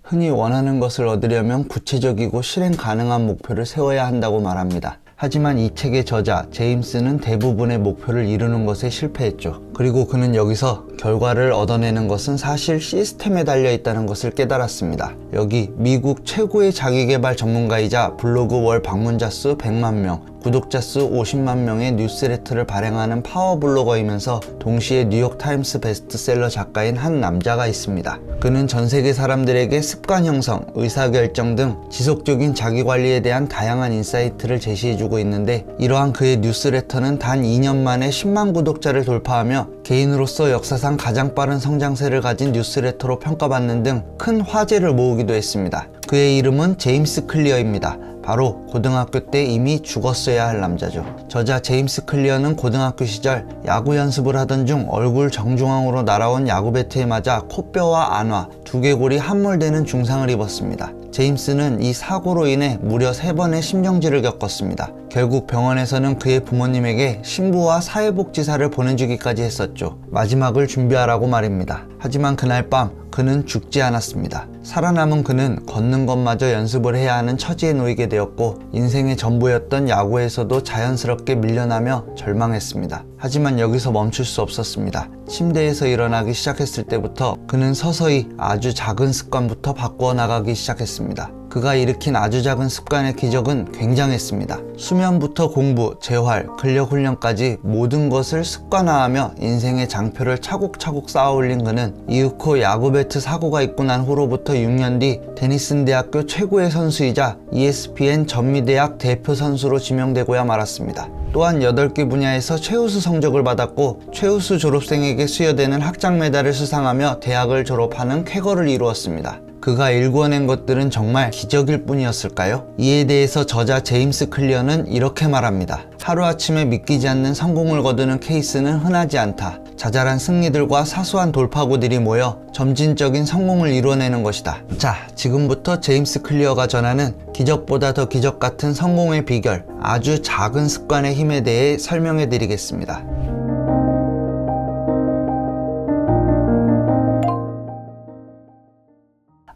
흔히 원하는 것을 얻으려면 구체적이고 실행 가능한 목표를 세워야 한다고 말합니다. 하지만 이 책의 저자 제임스는 대부분의 목표를 이루는 것에 실패했죠. 그리고 그는 여기서 결과를 얻어내는 것은 사실 시스템에 달려 있다는 것을 깨달았습니다. 여기 미국 최고의 자기계발 전문가이자 블로그 월 방문자 수 100만 명, 구독자 수 50만 명의 뉴스레터를 발행하는 파워블로거이면서 동시에 뉴욕타임스 베스트셀러 작가인 한 남자가 있습니다. 그는 전 세계 사람들에게 습관 형성, 의사결정 등 지속적인 자기관리에 대한 다양한 인사이트를 제시해주고 있는데, 이러한 그의 뉴스레터는 단 2년 만에 10만 구독자를 돌파하며 개인으로서 역사상 가장 빠른 성장세를 가진 뉴스레터로 평가받는 등 큰 화제를 모으기도 했습니다. 그의 이름은 제임스 클리어입니다. 바로 고등학교 때 이미 죽었어야 할 남자죠. 저자 제임스 클리어는 고등학교 시절 야구 연습을 하던 중 얼굴 정중앙으로 날아온 야구 배트에 맞아 코뼈와 안화, 두개골이 함몰되는 중상을 입었습니다. 제임스는 이 사고로 인해 무려 3번의 심정지를 겪었습니다. 결국 병원에서는 그의 부모님에게 신부와 사회복지사를 보내주기까지 했었죠. 마지막을 준비하라고 말입니다. 하지만 그날 밤 그는 죽지 않았습니다. 살아남은 그는 걷는 것마저 연습을 해야 하는 처지에 놓이게 되었고, 인생의 전부였던 야구에서도 자연스럽게 밀려나며 절망했습니다. 하지만 여기서 멈출 수 없었습니다. 침대에서 일어나기 시작했을 때부터 그는 서서히 아주 작은 습관부터 바꾸어 나가기 시작했습니다. 그가 일으킨 아주 작은 습관의 기적은 굉장했습니다. 수면부터 공부, 재활, 근력 훈련까지 모든 것을 습관화하며 인생의 장표를 차곡차곡 쌓아올린 그는 이윽고 야구 배트 사고가 있고 난 후로부터 6년 뒤 데니슨 대학교 최고의 선수이자 ESPN 전미대학 대표 선수로 지명되고야 말았습니다. 또한 8개 분야에서 최우수 성적을 받았고, 최우수 졸업생에게 수여되는 학장 메달을 수상하며 대학을 졸업하는 쾌거를 이루었습니다. 그가 일궈낸 것들은 정말 기적일 뿐이었을까요? 이에 대해서 저자 제임스 클리어는 이렇게 말합니다. 하루아침에 믿기지 않는 성공을 거두는 케이스는 흔하지 않다. 자잘한 승리들과 사소한 돌파구들이 모여 점진적인 성공을 이뤄내는 것이다. 자, 지금부터 제임스 클리어가 전하는 기적보다 더 기적 같은 성공의 비결, 아주 작은 습관의 힘에 대해 설명해 드리겠습니다.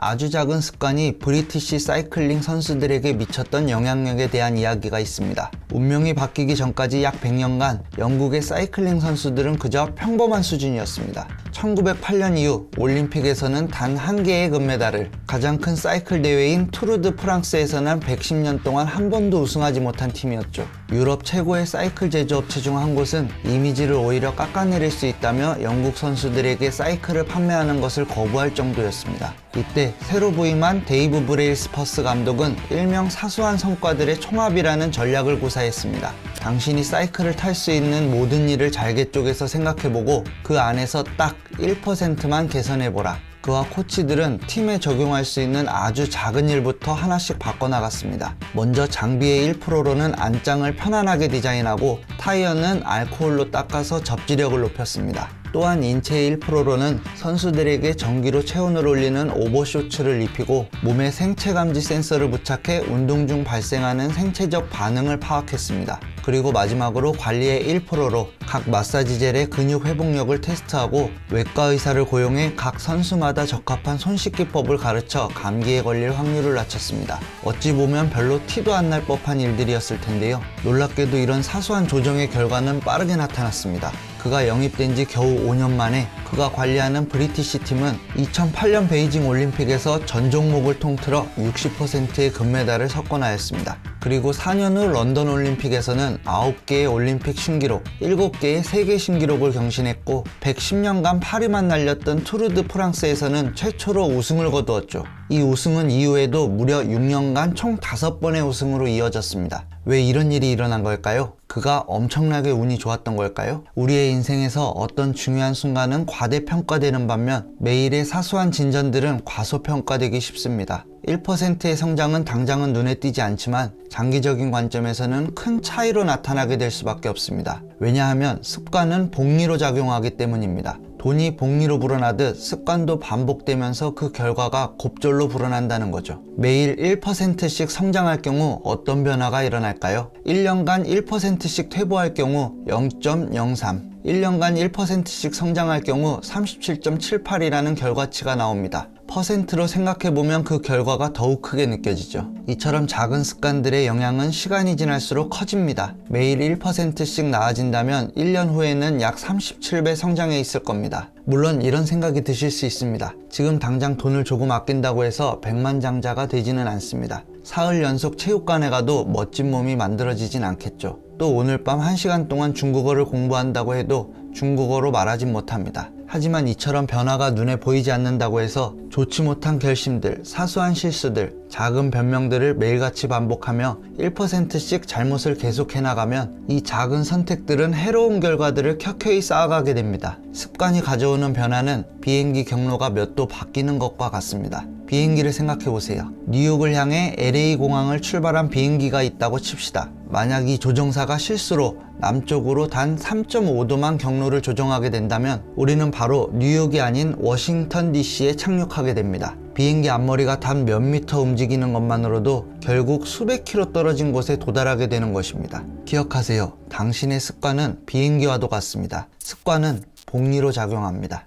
아주 작은 습관이 브리티시 사이클링 선수들에게 미쳤던 영향력에 대한 이야기가 있습니다. 운명이 바뀌기 전까지 약 100년간 영국의 사이클링 선수들은 그저 평범한 수준이었습니다. 1908년 이후 올림픽에서는 단 한 개의 금메달을, 가장 큰 사이클 대회인 투르 드 프랑스에서는 110년 동안 한 번도 우승하지 못한 팀이었죠. 유럽 최고의 사이클 제조업체 중 한 곳은 이미지를 오히려 깎아내릴 수 있다며 영국 선수들에게 사이클을 판매하는 것을 거부할 정도였습니다. 이때 새로 부임한 데이브 브레일스 퍼스 감독은 일명 사소한 성과들의 총합이라는 전략을 구사했습니다. 당신이 사이클을 탈 수 있는 모든 일을 잘게 쪼개서 생각해보고 그 안에서 딱 1%만 개선해보라. 그와 코치들은 팀에 적용할 수 있는 아주 작은 일부터 하나씩 바꿔나갔습니다. 먼저 장비의 1%로는 안장을 편안하게 디자인하고, 타이어는 알코올로 닦아서 접지력을 높였습니다. 또한 인체의 1%로는 선수들에게 전기로 체온을 올리는 오버쇼츠를 입히고, 몸에 생체 감지 센서를 부착해 운동 중 발생하는 생체적 반응을 파악했습니다. 그리고 마지막으로 관리의 1%로 각 마사지 젤의 근육 회복력을 테스트하고, 외과 의사를 고용해 각 선수마다 적합한 손 씻기법을 가르쳐 감기에 걸릴 확률을 낮췄습니다. 어찌 보면 별로 티도 안 날 법한 일들이었을 텐데요. 놀랍게도 이런 사소한 조정의 결과는 빠르게 나타났습니다. 그가 영입된 지 겨우 5년 만에 그가 관리하는 브리티시 팀은 2008년 베이징 올림픽에서 전 종목을 통틀어 60%의 금메달을 석권하였습니다. 그리고 4년 후 런던 올림픽에서는 9개의 올림픽 신기록, 7개의 세계 신기록을 경신했고, 110년간 파리만 날렸던 투르 드 프랑스에서는 최초로 우승을 거두었죠. 이 우승은 이후에도 무려 6년간 총 5번의 우승으로 이어졌습니다. 왜 이런 일이 일어난 걸까요? 그가 엄청나게 운이 좋았던 걸까요? 우리의 인생에서 어떤 중요한 순간은 과대평가되는 반면 매일의 사소한 진전들은 과소평가되기 쉽습니다. 1%의 성장은 당장은 눈에 띄지 않지만 장기적인 관점에서는 큰 차이로 나타나게 될 수밖에 없습니다. 왜냐하면 습관은 복리로 작용하기 때문입니다. 돈이 복리로 불어나듯 습관도 반복되면서 그 결과가 곱절로 불어난다는 거죠. 매일 1%씩 성장할 경우 어떤 변화가 일어날까요? 1년간 1%씩 퇴보할 경우 0.03, 1년간 1%씩 성장할 경우 37.78이라는 결과치가 나옵니다. 퍼센트로 생각해보면 그 결과가 더욱 크게 느껴지죠. 이처럼 작은 습관들의 영향은 시간이 지날수록 커집니다. 매일 1%씩 나아진다면 1년 후에는 약 37배 성장해 있을 겁니다. 물론 이런 생각이 드실 수 있습니다. 지금 당장 돈을 조금 아낀다고 해서 백만장자가 되지는 않습니다. 사흘 연속 체육관에 가도 멋진 몸이 만들어지진 않겠죠. 또 오늘 밤 1시간 동안 중국어를 공부한다고 해도 중국어로 말하진 못합니다. 하지만 이처럼 변화가 눈에 보이지 않는다고 해서 좋지 못한 결심들, 사소한 실수들, 작은 변명들을 매일같이 반복하며 1%씩 잘못을 계속해 나가면 이 작은 선택들은 해로운 결과들을 켜켜이 쌓아가게 됩니다. 습관이 가져오는 변화는 비행기 경로가 몇 도 바뀌는 것과 같습니다. 비행기를 생각해 보세요. 뉴욕을 향해 LA 공항을 출발한 비행기가 있다고 칩시다. 만약 이 조종사가 실수로 남쪽으로 단 3.5도만 경로를 조정하게 된다면 우리는 바로 뉴욕이 아닌 워싱턴 DC에 착륙하게 됩니다. 비행기 앞머리가 단 몇 미터 움직이는 것만으로도 결국 수백 킬로 떨어진 곳에 도달하게 되는 것입니다. 기억하세요. 당신의 습관은 비행기와도 같습니다. 습관은 복리로 작용합니다.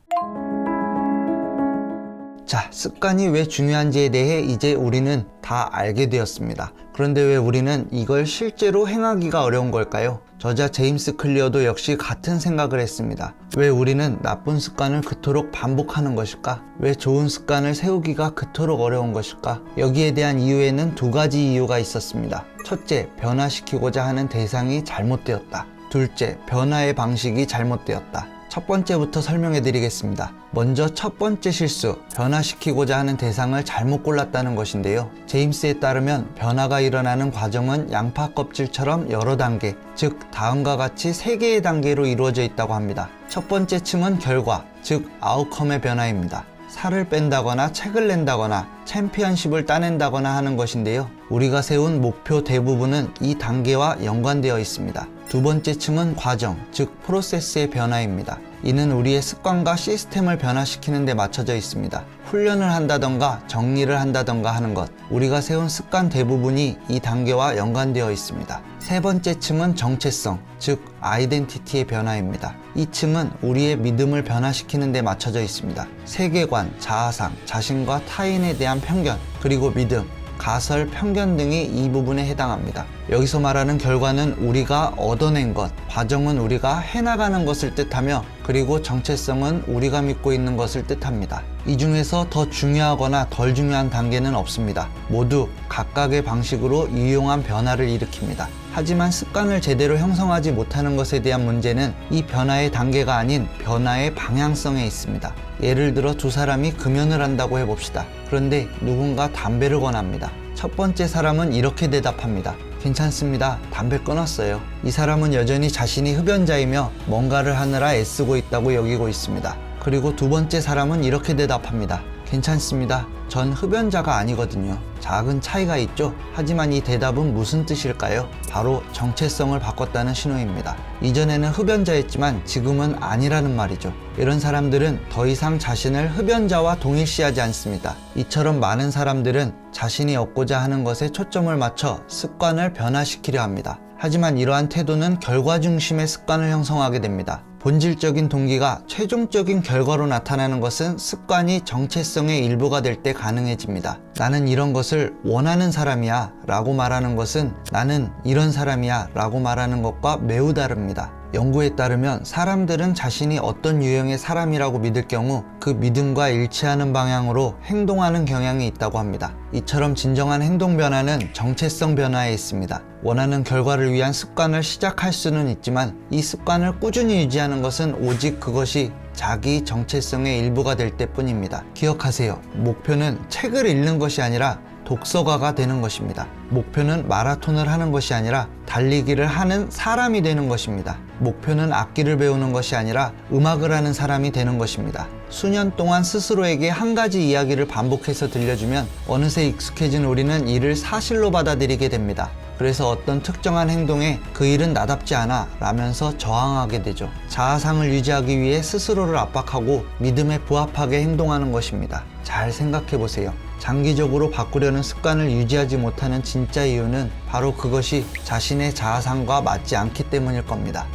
자, 습관이 왜 중요한지에 대해 이제 우리는 다 알게 되었습니다. 그런데 왜 우리는 이걸 실제로 행하기가 어려운 걸까요? 저자 제임스 클리어도 역시 같은 생각을 했습니다. 왜 우리는 나쁜 습관을 그토록 반복하는 것일까? 왜 좋은 습관을 세우기가 그토록 어려운 것일까? 여기에 대한 이유에는 두 가지 이유가 있었습니다. 첫째, 변화시키고자 하는 대상이 잘못되었다. 둘째, 변화의 방식이 잘못되었다. 첫 번째부터 설명해 드리겠습니다. 먼저 첫 번째 실수, 변화시키고자 하는 대상을 잘못 골랐다는 것인데요. 제임스에 따르면 변화가 일어나는 과정은 양파 껍질처럼 여러 단계, 즉 다음과 같이 3개의 단계로 이루어져 있다고 합니다. 첫 번째 층은 결과, 즉 아웃컴의 변화입니다. 살을 뺀다거나 책을 낸다거나 챔피언십을 따낸다거나 하는 것인데요. 우리가 세운 목표 대부분은 이 단계와 연관되어 있습니다. 두 번째 층은 과정, 즉 프로세스의 변화입니다. 이는 우리의 습관과 시스템을 변화시키는 데 맞춰져 있습니다. 훈련을 한다던가 정리를 한다던가 하는 것, 우리가 세운 습관 대부분이 이 단계와 연관되어 있습니다. 세 번째 층은 정체성, 즉 아이덴티티의 변화입니다. 이 층은 우리의 믿음을 변화시키는 데 맞춰져 있습니다. 세계관, 자아상, 자신과 타인에 대한 편견, 그리고 믿음, 가설, 편견 등이 이 부분에 해당합니다. 여기서 말하는 결과는 우리가 얻어낸 것, 과정은 우리가 해나가는 것을 뜻하며, 그리고 정체성은 우리가 믿고 있는 것을 뜻합니다. 이 중에서 더 중요하거나 덜 중요한 단계는 없습니다. 모두 각각의 방식으로 유용한 변화를 일으킵니다. 하지만 습관을 제대로 형성하지 못하는 것에 대한 문제는 이 변화의 단계가 아닌 변화의 방향성에 있습니다. 예를 들어 두 사람이 금연을 한다고 해봅시다. 그런데 누군가 담배를 권합니다. 첫 번째 사람은 이렇게 대답합니다. 괜찮습니다. 담배 끊었어요. 이 사람은 여전히 자신이 흡연자이며 뭔가를 하느라 애쓰고 있다고 여기고 있습니다. 그리고 두 번째 사람은 이렇게 대답합니다. 괜찮습니다. 전 흡연자가 아니거든요. 작은 차이가 있죠? 하지만 이 대답은 무슨 뜻일까요? 바로 정체성을 바꿨다는 신호입니다. 이전에는 흡연자였지만 지금은 아니라는 말이죠. 이런 사람들은 더 이상 자신을 흡연자와 동일시하지 않습니다. 이처럼 많은 사람들은 자신이 얻고자 하는 것에 초점을 맞춰 습관을 변화시키려 합니다. 하지만 이러한 태도는 결과 중심의 습관을 형성하게 됩니다. 본질적인 동기가 최종적인 결과로 나타나는 것은 습관이 정체성의 일부가 될 때 가능해집니다. 나는 이런 것을 원하는 사람이야 라고 말하는 것은 나는 이런 사람이야 라고 말하는 것과 매우 다릅니다. 연구에 따르면 사람들은 자신이 어떤 유형의 사람이라고 믿을 경우 그 믿음과 일치하는 방향으로 행동하는 경향이 있다고 합니다. 이처럼 진정한 행동 변화는 정체성 변화에 있습니다. 원하는 결과를 위한 습관을 시작할 수는 있지만 이 습관을 꾸준히 유지하는 것은 오직 그것이 자기 정체성의 일부가 될 때뿐입니다. 기억하세요. 목표는 책을 읽는 것이 아니라 독서가가 되는 것입니다. 목표는 마라톤을 하는 것이 아니라 달리기를 하는 사람이 되는 것입니다. 목표는 악기를 배우는 것이 아니라 음악을 하는 사람이 되는 것입니다. 수년 동안 스스로에게 한 가지 이야기를 반복해서 들려주면 어느새 익숙해진 우리는 이를 사실로 받아들이게 됩니다. 그래서 어떤 특정한 행동에 그 일은 나답지 않아 라면서 저항하게 되죠. 자아상을 유지하기 위해 스스로를 압박하고 믿음에 부합하게 행동하는 것입니다. 잘 생각해 보세요. 장기적으로 바꾸려는 습관을 유지하지 못하는 진짜 이유는 바로 그것이 자신의 자아상과 맞지 않기 때문일 겁니다.